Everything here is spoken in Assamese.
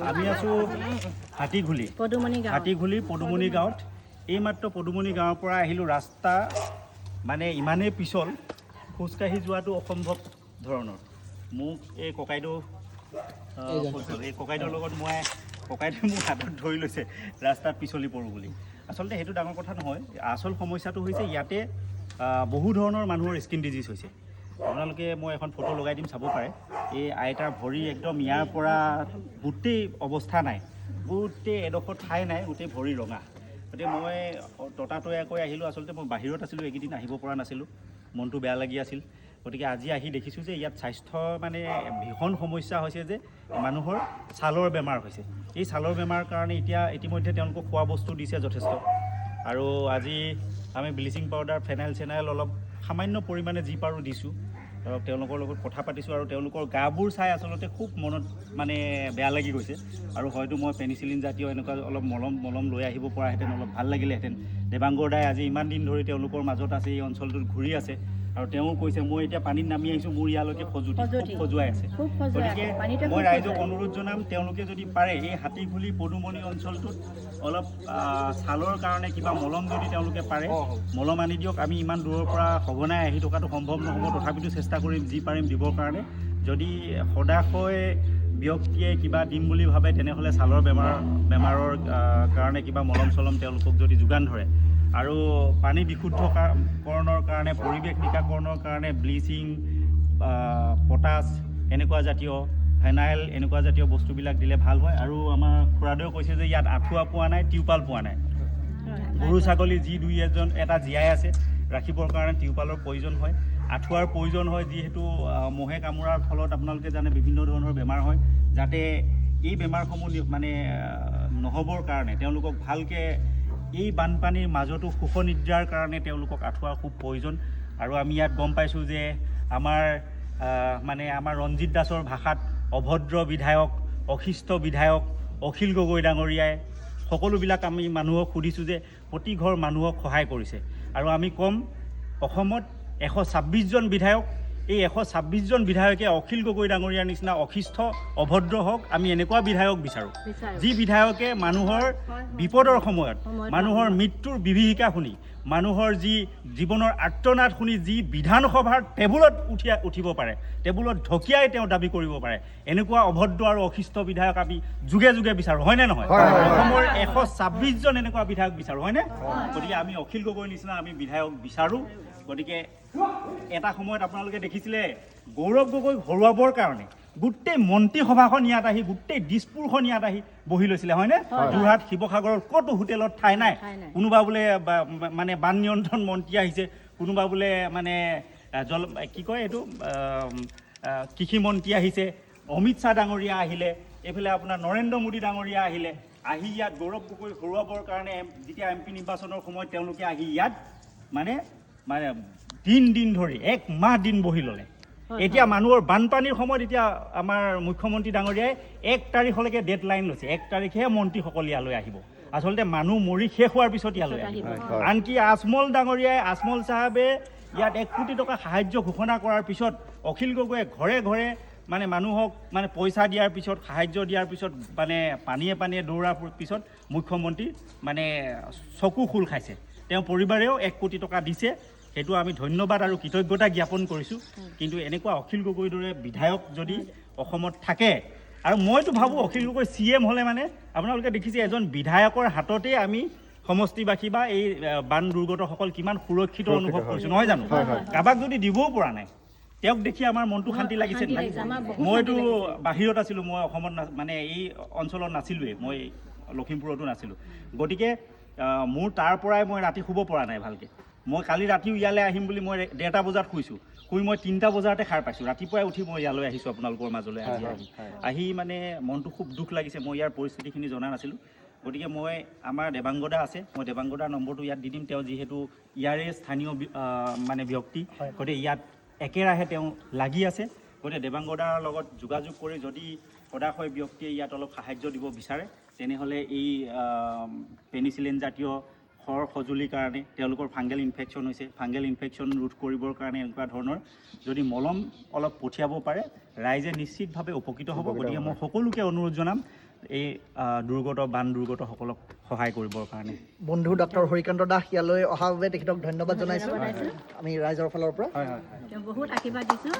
আমি আছোঁ হাতীঘুলি পদুমণি গাঁৱত। এইমাত্ৰ পদুমণি গাঁৱৰ পৰা আহিলোঁ। ৰাস্তা মানে ইমানেই পিছল, খোজকাঢ়ি যোৱাটো অসম্ভৱ ধৰণৰ। মোক এই ককাইদেউৰ লগত ককাইদেউ মোক হাতত ধৰি লৈছে ৰাস্তাত পিছলি পৰোঁ বুলি। আচলতে সেইটো ডাঙৰ কথা নহয়। আচল সমস্যাটো হৈছে ইয়াতে বহু ধৰণৰ মানুহৰ স্কিন ডিজিজ হৈছে। আপোনালোকে মই এখন ফটো লগাই দিম, চাব পাৰে। এই আইতাৰ ভৰি একদম ইয়াৰ পৰা গোটেই অৱস্থা নাই, গোটেই এডোখৰ ঠাই নাই, গোটেই ভৰি ৰঙা। গতিকে মই ততাতৈয়াকৈ আহিলোঁ। আচলতে মই বাহিৰত আছিলোঁ, এইকেইদিন আহিব পৰা নাছিলোঁ, মনটো বেয়া লাগি আছিল। গতিকে আজি আহি দেখিছোঁ যে ইয়াত স্বাস্থ্য মানে ভীষণ সমস্যা হৈছে, যে মানুহৰ ছালৰ বেমাৰ হৈছে। এই ছালৰ বেমাৰৰ কাৰণে ইতিমধ্যে তেওঁলোকক খোৱা বস্তু দিছে যথেষ্ট। আৰু আজি আমি ব্লিচিং পাউডাৰ, ফেনাইল অলপ সামান্য পৰিমাণে যি পাৰোঁ দিছোঁ। তেওঁলোকৰ লগত কথা পাতিছোঁ আৰু তেওঁলোকৰ গাবোৰ চাই আচলতে খুব মনত মানে বেয়া লাগি গৈছে। আৰু হয়তো মই পেনিচিলিন জাতীয় এনেকুৱা অলপ মলম লৈ আহিব পৰাহেঁতেন অলপ ভাল লাগিলেহেঁতেন। দেৱাংগৰ দাই আজি ইমান দিন ধৰি তেওঁলোকৰ মাজত আছে, এই অঞ্চলটোত ঘূৰি আছে। আৰু তেওঁ কৈছে মই এতিয়া পানীত নামি আহিছোঁ, মোৰ ইয়ালৈকে খুব খজুৱাই আছে। গতিকে মই ৰাইজক অনুৰোধ জনাম, তেওঁলোকে যদি পাৰে এই হাতীঘুলি পদুমণি অঞ্চলটোত অলপ ছালৰ কাৰণে কিবা মলম যদি তেওঁলোকে পাৰে মলম আনি দিয়ক। আমি ইমান দূৰৰ পৰা সঘনাই আহি থকাটো সম্ভৱ নহ'ব, তথাপিতো চেষ্টা কৰিম যি পাৰিম দিবৰ কাৰণে। যদি সদাশয় ব্যক্তিয়ে কিবা দিম বুলি ভাবে তেনেহ'লে ছালৰ বেমাৰৰ কাৰণে কিবা মলম চলম তেওঁলোকক যদি যোগান ধৰে, আৰু পানী বিশুদ্ধকৰণৰ কাৰণে, পৰিৱেশ নিকাকৰণৰ কাৰণে ব্লিচিং, পটাছ এনেকুৱা জাতীয়, ফেনাইল এনেকুৱা জাতীয় বস্তুবিলাক দিলে ভাল হয়। আৰু আমাৰ খুৰাদেউ কৈছে যে ইয়াত আঁঠুৱা পোৱা নাই, টিউপাল পোৱা নাই। গৰু ছাগলী যি দুই এটা জীয়াই আছে, ৰাখিবৰ কাৰণে টিউপালৰ প্ৰয়োজন হয়, আঁঠুৱাৰ প্ৰয়োজন হয়। যিহেতু মহে কামোৰাৰ ফলত আপোনালোকে জানে বিভিন্ন ধৰণৰ বেমাৰ হয়। যাতে এই বেমাৰসমূহ মানে নহ'বৰ কাৰণে তেওঁলোকক ভালকৈ এই বানপানীৰ মাজতো সুখনিদ্ৰাৰ কাৰণে তেওঁলোকক আঁঠুৱাৰ খুব প্ৰয়োজন। আৰু আমি ইয়াত গম পাইছোঁ যে আমাৰ ৰঞ্জিত দাসৰ ভাষাত অভদ্ৰ বিধায়ক, অশিষ্ট বিধায়ক অখিল গগৈ ডাঙৰীয়াই সকলোবিলাক আমি মানুহক সুধিছোঁ যে প্ৰতি ঘৰ মানুহক সহায় কৰিছে। আৰু আমি ক'ম, অসমত 126জন বিধায়ক, এই 126জন বিধায়কে অখিল গগৈ ডাঙৰীয়াৰ নিচিনা অশিষ্ট অভদ্ৰ হওক। আমি এনেকুৱা বিধায়ক বিচাৰোঁ, যি বিধায়কে মানুহৰ বিপদৰ সময়ত, মানুহৰ মৃত্যুৰ বিভীষিকা শুনি, মানুহৰ যি জীৱনৰ আৰ্তনাদ শুনি যি বিধানসভাৰ টেবুলত উঠিব পাৰে, টেবুলত ঢকিয়াই তেওঁ দাবী কৰিব পাৰে, এনেকুৱা অভদ্ৰ আৰু অশিষ্ট বিধায়ক আমি যুগে যুগে বিচাৰোঁ, হয়নে নহয়? অসমৰ 126জন এনেকুৱা বিধায়ক বিচাৰোঁ, হয়নে? গতিকে আমি অখিল গগৈৰ নিচিনা আমি বিধায়ক বিচাৰোঁ। গতিকে এটা সময়ত আপোনালোকে দেখিছিলে গৌৰৱ গগৈক হৰুৱাবৰ কাৰণে গোটেই মন্ত্ৰীসভাখন ইয়াত আহি, গোটেই দিছপুৰখন ইয়াত আহি বহি লৈছিলে, হয়নে? যোৰহাট, শিৱসাগৰৰ ক'তো হোটেলত ঠাই নাই। কোনোবা বোলে মানে বান নিয়ন্ত্ৰণ মন্ত্ৰী আহিছে, কোনোবা বোলে মানে কৃষি মন্ত্ৰী আহিছে, অমিত শ্বাহ ডাঙৰীয়া আহিলে, এইফালে আপোনাৰ নৰেন্দ্ৰ মোদী ডাঙৰীয়া আহিলে। আহি ইয়াত গৌৰৱ গগৈ হৰুৱাবৰ কাৰণে যেতিয়া MP নিৰ্বাচনৰ সময়ত তেওঁলোকে আহি ইয়াত মানে দিন ধৰি 1 মাহ দিন বহি ল'লে। এতিয়া মানুহৰ বানপানীৰ সময়ত এতিয়া আমাৰ মুখ্যমন্ত্ৰী ডাঙৰীয়াই 1 তাৰিখলৈকে ডেডলাইন লৈছে, 1 তাৰিখে মন্ত্ৰীসকল ইয়ালৈ আহিব। আচলতে মানুহ মৰি শেষ হোৱাৰ পিছত ইয়ালৈ আহিব। আনকি আজমল চাহাবে ইয়াত 1 কোটি টকা সাহায্য ঘোষণা কৰাৰ পিছত অখিল গগৈয়ে ঘৰে ঘৰে মানে মানুহক মানে পইচা দিয়াৰ পিছত, সাহায্য দিয়াৰ পিছত, মানে পানীয়ে দৌৰাৰ পিছত মুখ্যমন্ত্ৰী মানে চকু খোল খাইছে। তেওঁ পৰিবাৰেও 1 কোটি টকা দিছে। সেইটো আমি ধন্যবাদ আৰু কৃতজ্ঞতা জ্ঞাপন কৰিছোঁ। কিন্তু এনেকুৱা অখিল গগৈৰ দৰে বিধায়ক যদি অসমত থাকে, আৰু মইতো ভাবোঁ অখিল গগৈ CM হ'লে মানে আপোনালোকে দেখিছে এজন বিধায়কৰ হাততে আমি সমষ্টিবাসী বা এই বান দুৰ্গতসকল কিমান সুৰক্ষিত অনুভৱ কৰিছোঁ, নহয় জানো? কাৰোবাক যদি দিবও পৰা নাই, তেওঁক দেখি আমাৰ মনটো শান্তি লাগিছে। মইতো বাহিৰত আছিলোঁ, মই অসমত মানে এই অঞ্চলত নাছিলোঁৱেই, মই লখিমপুৰতো নাছিলোঁ। গতিকে মোৰ তাৰ পৰাই মই ৰাতি শুব পৰা নাই ভালকৈ। মই কালি ৰাতিও ইয়ালৈ আহিম বুলি মই 1:30 বজাত শুইছোঁ, শুই মই 3টা বজাতে সাৰ পাইছোঁ। ৰাতিপুৱাই উঠি মই ইয়ালৈ আহিছোঁ আপোনালোকৰ মাজলৈ। আহি মানে মনটো খুব দুখ লাগিছে। মই ইয়াৰ পৰিস্থিতিখিনি জনা নাছিলোঁ। গতিকে মই আমাৰ দেৱাংগদা আছে, মই দেৱাংগদাৰ নম্বৰটো ইয়াত দি দিম। তেওঁ যিহেতু ইয়াৰে স্থানীয় মানে ব্যক্তি, গতিকে ইয়াত একেৰাহে তেওঁ লাগি আছে। গতিকে দেৱাংগদাৰ লগত যোগাযোগ কৰি যদি সদাশয় ব্যক্তিয়ে ইয়াত অলপ সাহায্য দিব বিচাৰে, তেনেহ'লে এই পেনিচিলিন জাতীয় সঁজুলিৰ কাৰণে, তেওঁলোকৰ ফাংগেল ইনফেকশ্যন হৈছে, ফাংগেল ইনফেকশ্যন ৰোধ কৰিবৰ কাৰণে এনেকুৱা ধৰণৰ যদি মলম অলপ পঠিয়াব পাৰে, ৰাইজে নিশ্চিতভাৱে উপকৃত হ'ব। গতিকে মই সকলোকে অনুৰোধ জনাম, এই বান দুৰ্গতসকলক সহায় কৰিবৰ কাৰণে। বন্ধু ডক্টৰ হৰিকান্ত দাস ইয়ালৈ অহাৰ বাবে তেখেতক ধন্যবাদ জনাইছোঁ আমি ৰাইজৰ ফালৰ পৰা। হয় হয় বহুত আশীৰ্বাদ দিছোঁ।